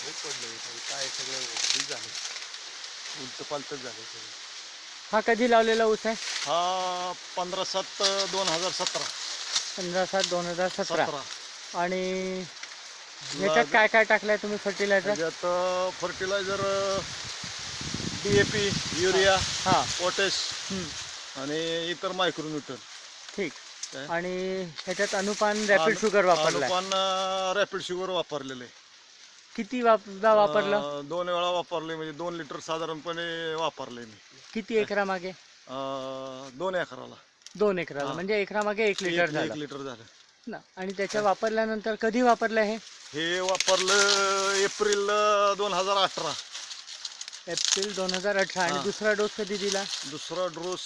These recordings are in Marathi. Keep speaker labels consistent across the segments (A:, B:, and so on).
A: हे पडलं काय सगळं हे झालं, उलट पालटच झालं सगळं.
B: हा कधी लावलेला ऊस आहे?
A: हा 15/7/2017.
B: 15/7/2017.
A: 17.
B: आणि याच्यात काय काय टाकलंय तुम्ही फर्टिलायझर?
A: त्याच्यात फर्टिलायझर DAP, युरिया,
B: हा.
A: पोटॅश आणि इतर मायक्रोन्यूट्रन.
B: ठीक.
A: काय?
B: आणि ह्याच्यात अनुपान रॅपिड शुगर वापरलाय?
A: अनुपान रॅपिड शुगर वापरलेले.
B: किती वापरलं?
A: 2 वेळा वापरले, म्हणजे 2 लिटर साधारणपणे वापरले मी.
B: किती एकरा मागे?
A: 2 एकराला.
B: 2 एकराला, म्हणजे एकरा मागे 1 लिटर
A: 1
B: झालं
A: लिटर झालं
B: ना. आणि त्याच्या वापरल्यानंतर कधी वापरलं हे?
A: हे वापरलं एप्रिल 2018.
B: एप्रिल 2018. आणि दुसरा डोस कधी दिला?
A: दुसरा डोस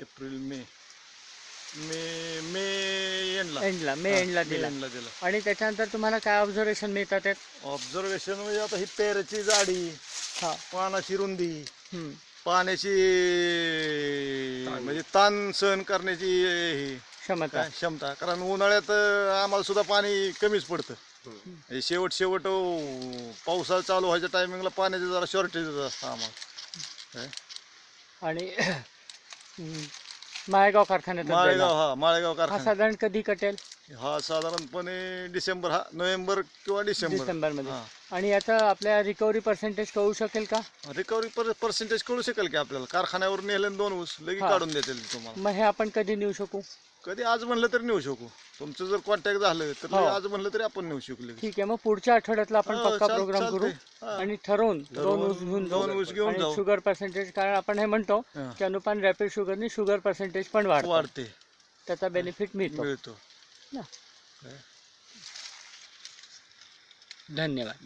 A: एप्रिल मे
B: एंडला दिला. आणि त्याच्यानंतर तुम्हाला काय ऑब्झर्वेशन मिळतात त्यात?
A: ऑब्झर्वेशन म्हणजे आता ही पेराची जाडी, पानाची रुंदी, पाण्याची म्हणजे ताण सहन करण्याची क्षमता. कारण उन्हाळ्यात आम्हाला सुद्धा पाणी कमीच पडतं. शेवट पावसाळा चालू व्हायच्या टायमिंगला पाण्याचं जरा शॉर्टेज असतं आम्हाला.
B: आणि माळेगाव कारखान्यात?
A: माळेगाव कारखाना.
B: साधारण कधी कटेल?
A: हा साधारणपणे नोव्हेंबर किंवा डिसेंबर
B: मध्ये. आणि याचा आपल्या रिकव्हरी पर्सेंटेज कळू शकेल का?
A: रिकव्हरी पर्सेंटेज कळू शकेल की आपल्याला. कारखान्यावर नेले 2 ऊस लगेच काढून देतील तुम्हाला.
B: मग हे आपण कधी नेऊ शकू?
A: कधी आज म्हणलं तरी नेऊ शकू. तुमचं जर कॉन्टॅक्ट झालं तर आज म्हणलं तरी आपण नेऊ शकू.
B: ठीक आहे, मग पुढच्या आठवड्यातला आपण पक्का प्रोग्राम करू आणि ठरवून 2 ऊस घेऊन जाऊ. शुगर पर्सेंटेज, कारण आपण हे म्हणतो की अनुपान रॅपिड शुगरने शुगर पर्सेंटेज पण वाढते, त्याचा बेनिफिट मिळतो. धन्यवाद.